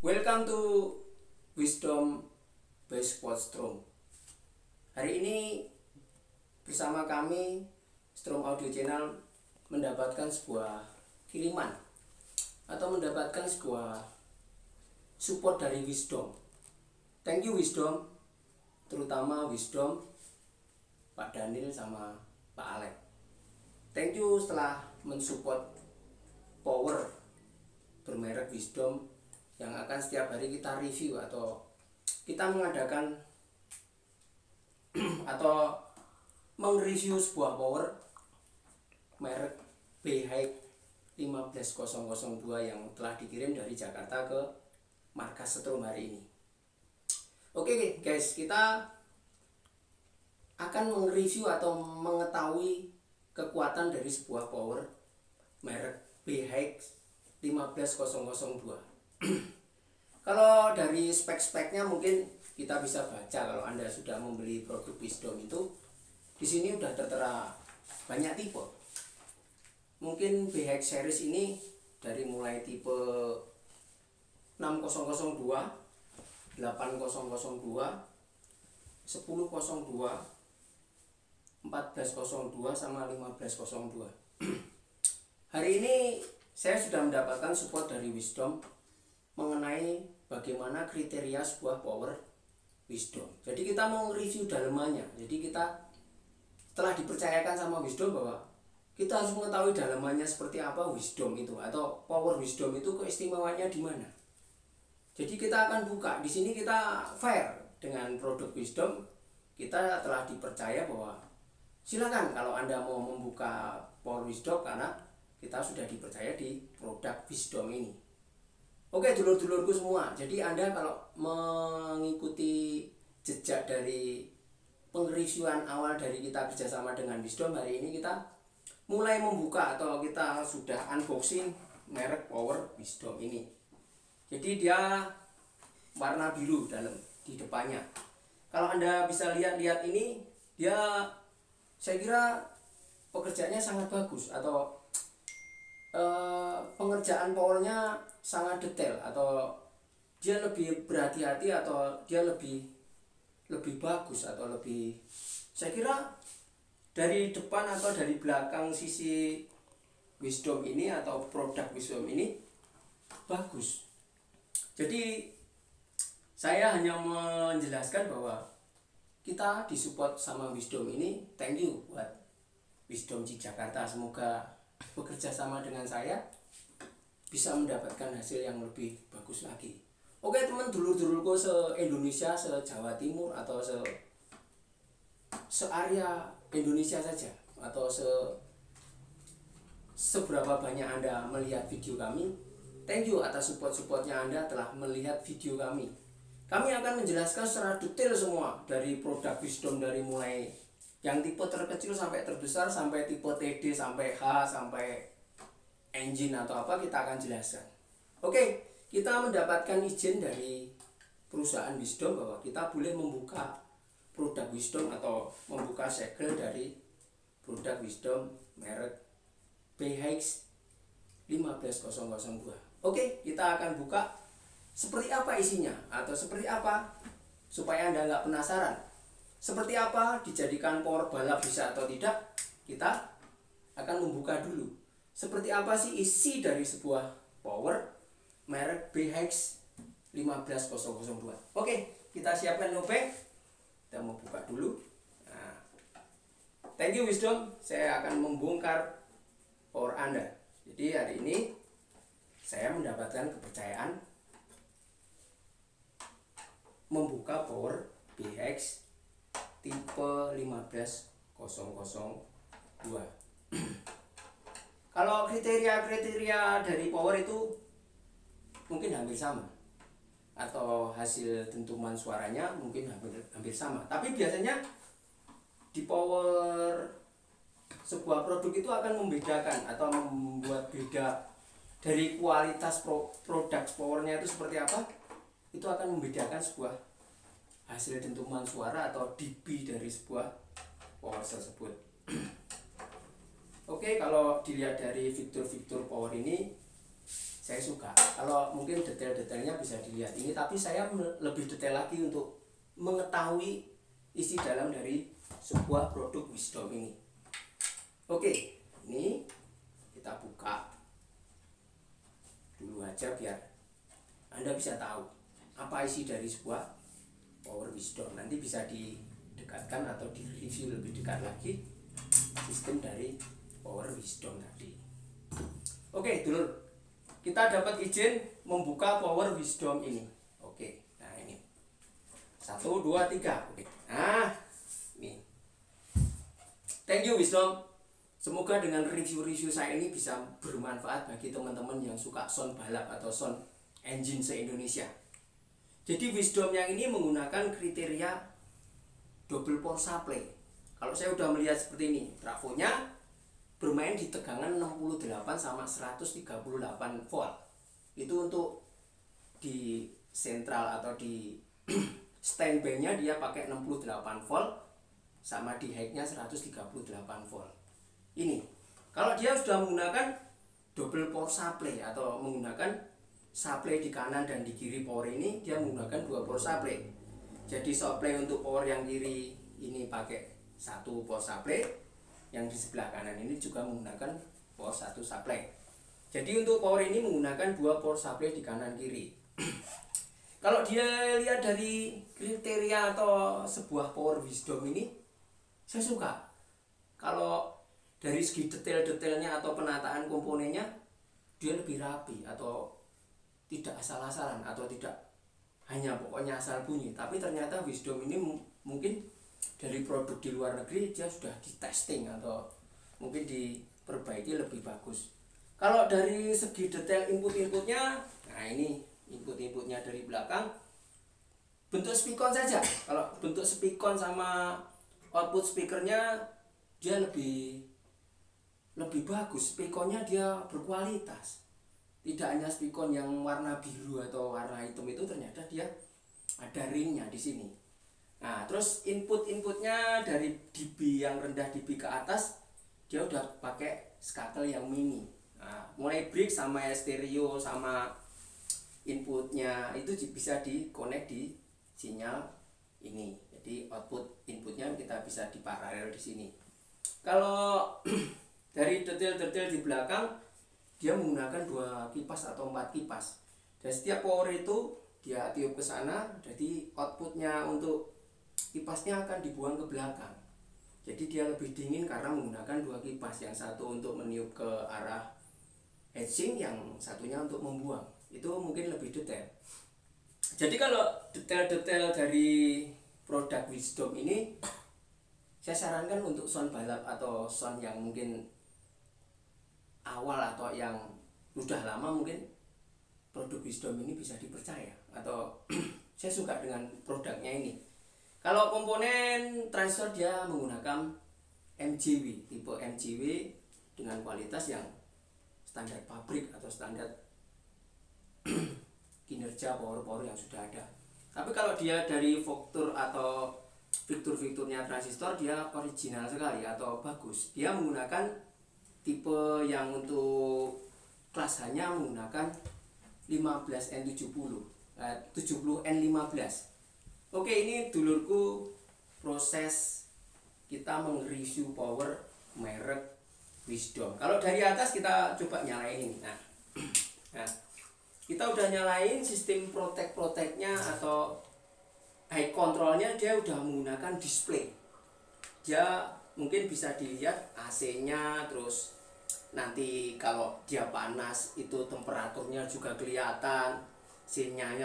Welcome to Wisdom Base Quote Strom. Hari ini bersama kami Strom Audio Channel mendapatkan sebuah kiriman atau mendapatkan sebuah support dari Wisdom. Thank you Wisdom, terutama Wisdom, Pak Daniel sama Pak Alek. Thank you setelah mensupport power bermerek Wisdom yang akan setiap hari kita review atau kita mengadakan atau mereview sebuah power merek BHX 15002 yang telah dikirim dari Jakarta ke markas Strom hari ini. Oke guys, kita akan mereview atau mengetahui kekuatan dari sebuah power merek BHX 15002. Kalau dari spek-speknya mungkin kita bisa baca kalau Anda sudah membeli produk Wisdom itu. Di sini udah tertera banyak tipe. Mungkin BHX series ini dari mulai tipe 6002, 8002, 1002, 1402 sama 1502. Hari ini saya sudah mendapatkan support dari Wisdom mengenai bagaimana kriteria sebuah power Wisdom. Jadi kita mau review dalemannya. Jadi kita telah dipercayakan sama Wisdom bahwa kita harus mengetahui dalemannya seperti apa Wisdom itu atau power Wisdom itu keistimewaannya di mana. Jadi kita akan buka. Di sini kita fair dengan produk Wisdom. Kita telah dipercaya bahwa silakan kalau Anda mau membuka power Wisdom karena kita sudah dipercaya di produk Wisdom ini. Oke dulur-dulurku semua, jadi Anda kalau mengikuti jejak dari pengreviewan awal dari kita kerjasama dengan Wisdom, hari ini kita mulai membuka atau kita sudah unboxing merek power Wisdom ini. Jadi dia warna biru dalam di depannya. Kalau Anda bisa lihat ini, dia saya kira pekerjaannya sangat bagus atau pengerjaan powernya sangat detail atau dia lebih berhati-hati atau dia lebih bagus atau lebih, saya kira dari depan atau dari belakang sisi Wisdom ini atau produk Wisdom ini bagus. Jadi saya hanya menjelaskan bahwa kita disupport sama Wisdom ini. Thank you buat Wisdom di Jakarta, semoga bekerja sama dengan saya bisa mendapatkan hasil yang lebih bagus lagi. Oke teman dulur-dulurku se-Indonesia, se-Jawa Timur atau se-area Indonesia saja atau seberapa banyak Anda melihat video kami. Thank you atas support-supportnya Anda telah melihat video kami. Kami akan menjelaskan secara detail semua dari produk Wisdom, dari mulai yang tipe terkecil sampai terbesar, sampai tipe TD, sampai H, sampai engine atau apa, kita akan jelaskan. Oke, kita mendapatkan izin dari perusahaan Wisdom bahwa kita boleh membuka produk Wisdom atau membuka segel dari produk Wisdom merek BHX 15002. Oke, kita akan buka seperti apa isinya atau seperti apa supaya Anda nggak penasaran. Seperti apa dijadikan power balap bisa atau tidak, kita akan membuka dulu. Seperti apa sih isi dari sebuah power merek BHX 15002. Oke, kita siapkan lobeng. Kita mau buka dulu. Nah, thank you Wisdom, saya akan membongkar power Anda. Jadi hari ini saya mendapatkan kepercayaan membuka power BHX tipe 15002. Kalau kriteria dari power itu mungkin hampir sama atau hasil dentuman suaranya mungkin hampir sama. Tapi biasanya di power sebuah produk itu akan membedakan atau membuat beda dari kualitas produk powernya itu seperti apa. Itu akan membedakan sebuah hasil dentuman suara atau dB dari sebuah power tersebut. Oke, kalau dilihat dari fitur-fitur power ini saya suka. Kalau mungkin detail-detailnya bisa dilihat ini, tapi saya lebih detail lagi untuk mengetahui isi dalam dari sebuah produk Wisdom ini. Oke, ini kita buka dulu aja biar Anda bisa tahu apa isi dari sebuah Power Wisdom. Nanti bisa didekatkan atau direview lebih dekat lagi sistem dari Power Wisdom tadi. Oke, dulur, kita dapat izin membuka Power Wisdom ini. Oke, nah ini 1, 2, 3. Oke, nah ini. Thank you Wisdom. Semoga dengan review-review saya ini bisa bermanfaat bagi teman-teman yang suka sound balap atau sound engine se-Indonesia. Jadi Wisdom yang ini menggunakan kriteria double power supply. Kalau saya udah melihat seperti ini, trafonya bermain di tegangan 68 sama 138 volt. Itu untuk di sentral atau di standby-nya dia pakai 68 volt, sama di high-nya 138 volt. Ini kalau dia sudah menggunakan double power supply atau menggunakan supply di kanan dan di kiri power ini, dia menggunakan 2 power supply. Jadi supply untuk power yang kiri ini pakai 1 power supply, yang di sebelah kanan ini juga menggunakan power 1 supply. Jadi untuk power ini menggunakan 2 power supply di kanan kiri. Kalau dia lihat dari kriteria atau sebuah Power Wisdom ini, saya suka. Kalau dari segi detail-detailnya atau penataan komponennya, dia lebih rapi atau tidak asal-asalan atau tidak hanya pokoknya asal bunyi. Tapi ternyata Wisdom ini mungkin dari produk di luar negeri dia sudah di testing atau mungkin diperbaiki lebih bagus. Kalau dari segi detail input-inputnya, nah ini input-inputnya dari belakang bentuk speakon saja. Kalau bentuk speakon sama output speakernya dia lebih bagus. Speakonnya dia berkualitas. Tidak hanya speakon yang warna biru atau warna hitam, itu ternyata dia ada ringnya di sini. Nah, terus inputnya dari dB yang rendah dB ke atas dia udah pakai scuttle yang mini. Nah, mulai break sama stereo sama inputnya itu bisa di-connect di sinyal ini. Jadi output inputnya kita bisa diparalel di sini. Kalau dari detail-detail di belakang, dia menggunakan 2 kipas atau 4 kipas. Dan setiap power itu dia tiup ke sana, jadi outputnya untuk kipasnya akan dibuang ke belakang. Jadi dia lebih dingin karena menggunakan 2 kipas, yang satu untuk meniup ke arah heatsink, yang satunya untuk membuang. Itu mungkin lebih detail. Jadi kalau detail-detail dari produk Wisdom ini, saya sarankan untuk sound balap atau sound yang mungkin awal atau yang udah lama, mungkin produk Wisdom ini bisa dipercaya atau saya suka dengan produknya ini. Kalau komponen transfer dia menggunakan MJW, tipe MJW dengan kualitas yang standar pabrik atau standar kinerja power yang sudah ada. Tapi kalau dia dari faktor atau fitur-fiturnya transistor, dia original sekali atau bagus. Dia menggunakan tipe yang untuk kelas hanya menggunakan 15N70, 70N15. Oke, ini dulurku proses kita mereview power merek Wisdom. Kalau dari atas kita coba nyalain ini. Nah, kita udah nyalain sistem protect-protectnya atau high controlnya, dia udah menggunakan display. Dia mungkin bisa dilihat AC-nya, terus nanti kalau dia panas itu temperaturnya juga kelihatan, sinyal,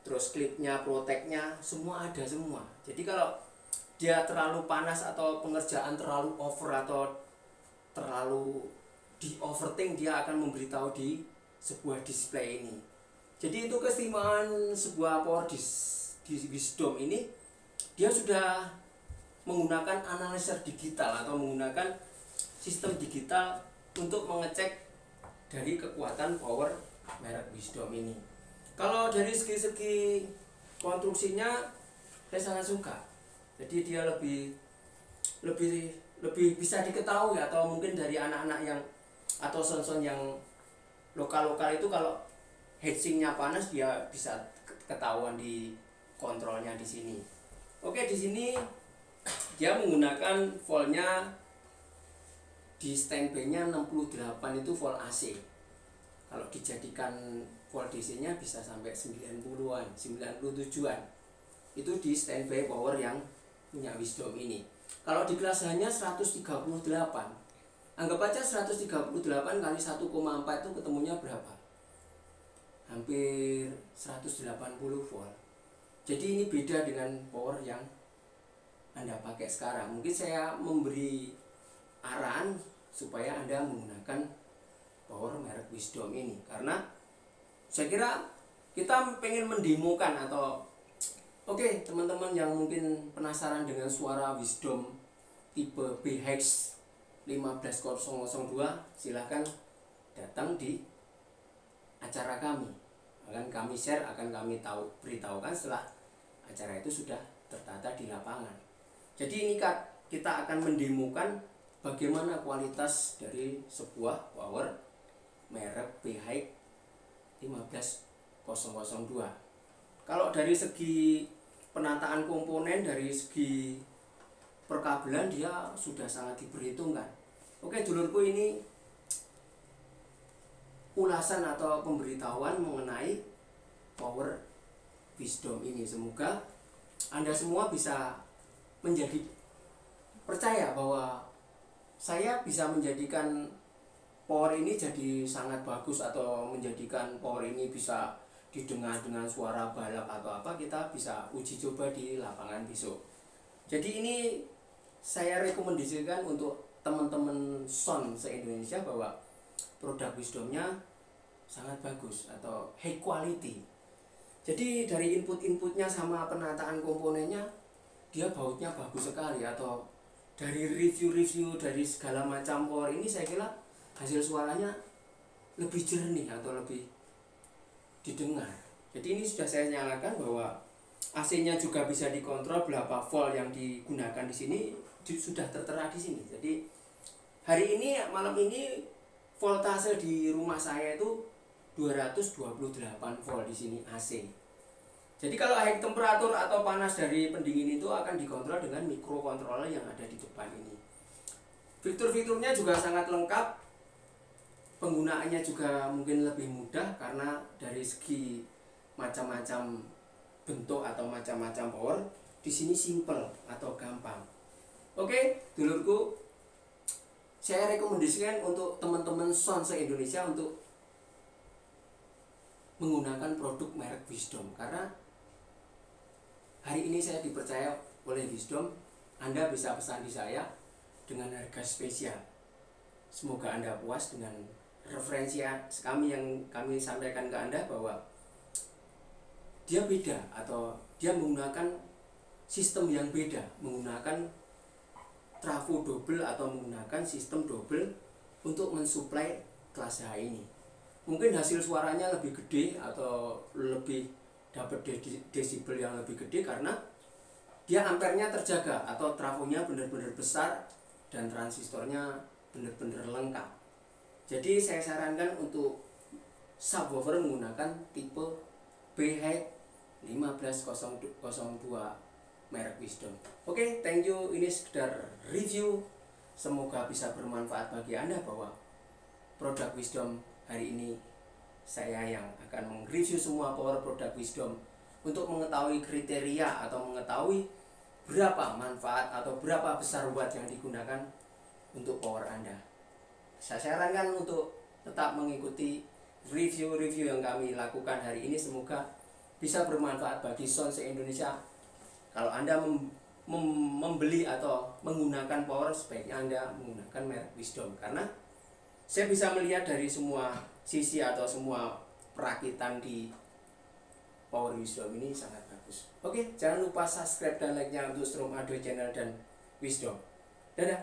terus klipnya, protectnya, semua ada semua. Jadi kalau dia terlalu panas atau pengerjaan terlalu over atau terlalu di overthink, dia akan memberitahu di sebuah display ini. Jadi itu keistimewaan sebuah power di Wisdom ini, dia sudah menggunakan analyzer digital atau menggunakan sistem digital untuk mengecek dari kekuatan power merek Wisdom ini. Kalau dari segi konstruksinya saya sangat suka. Jadi dia lebih bisa diketahui, atau mungkin dari anak-anak yang atau son-son yang lokal itu kalau heatsinknya panas dia bisa ketahuan di kontrolnya di sini. Oke, di sini dia menggunakan voltnya di standby-nya 68 itu volt AC. Kalau dijadikan volt DC-nya bisa sampai 90-an, 97-an. Itu di standby power yang punya Wisdom ini. Kalau di kelas hanya 138. Anggap aja 138 kali 1,4 itu ketemunya berapa? Hampir 180 volt. Jadi ini beda dengan power yang Anda pakai sekarang. Mungkin saya memberi arahan supaya Anda menggunakan power merek Wisdom ini, karena saya kira kita pengen mendemokan atau oke, teman-teman yang mungkin penasaran dengan suara Wisdom tipe BHEX 15002, silahkan datang di acara kami. Akan kami share, akan kami beritahukan setelah acara itu sudah tertata di lapangan. Jadi ini kita akan mendemokan bagaimana kualitas dari sebuah power merek BHEX 15002. Kalau dari segi penataan komponen, dari segi perkabelan dia sudah sangat diperhitungkan. Oke dulurku, ini ulasan atau pemberitahuan mengenai power Wisdom ini. Semoga Anda semua bisa menjadi percaya bahwa saya bisa menjadikan power ini jadi sangat bagus, atau menjadikan power ini bisa didengar dengan suara balap atau apa, kita bisa uji coba di lapangan besok. Jadi ini saya rekomendasikan untuk teman-teman sound se-Indonesia bahwa produk Wisdomnya sangat bagus atau high quality. Jadi dari input-inputnya sama penataan komponennya dia bautnya bagus sekali, atau dari review-review dari segala macam power ini saya kira hasil suaranya lebih jernih atau lebih didengar. Jadi ini sudah saya nyalakan bahwa AC-nya juga bisa dikontrol berapa volt yang digunakan di sini sudah tertera di sini. Jadi hari ini malam ini voltase di rumah saya itu 228 volt di sini AC. Jadi kalau high temperatur atau panas dari pendingin itu akan dikontrol dengan microcontroller yang ada di depan ini. Fitur-fiturnya juga sangat lengkap. Penggunaannya juga mungkin lebih mudah karena dari segi macam-macam bentuk atau macam-macam power di sini simple atau gampang. Oke, dulurku, saya rekomendasikan untuk teman-teman sound se-Indonesia untuk menggunakan produk merek Wisdom, karena hari ini saya dipercaya oleh Wisdom. Anda bisa pesan di saya dengan harga spesial. Semoga Anda puas dengan referensi kami yang kami sampaikan ke Anda, bahwa dia beda atau dia menggunakan sistem yang beda, menggunakan trafo double atau menggunakan sistem double untuk mensuplai kelas H ini. Mungkin hasil suaranya lebih gede atau lebih dapat desibel yang lebih gede karena dia ampernya terjaga atau trafonya benar-benar besar dan transistornya benar-benar lengkap. Jadi saya sarankan untuk subwoofer menggunakan tipe BHEX 15002 merek Wisdom. Oke, thank you. Ini sekedar review. Semoga bisa bermanfaat bagi Anda bahwa produk Wisdom hari ini saya yang akan mereview semua power produk Wisdom untuk mengetahui kriteria atau mengetahui berapa manfaat atau berapa besar watt yang digunakan untuk power Anda. Saya sarankan untuk tetap mengikuti review-review yang kami lakukan hari ini. Semoga bisa bermanfaat bagi sound se-Indonesia. Kalau Anda membeli atau menggunakan power, sebaiknya Anda menggunakan merek Wisdom, karena saya bisa melihat dari semua sisi atau semua perakitan di power Wisdom ini sangat bagus. Oke, jangan lupa subscribe dan like-nya untuk Strom Audio Channel dan Wisdom. Dadah.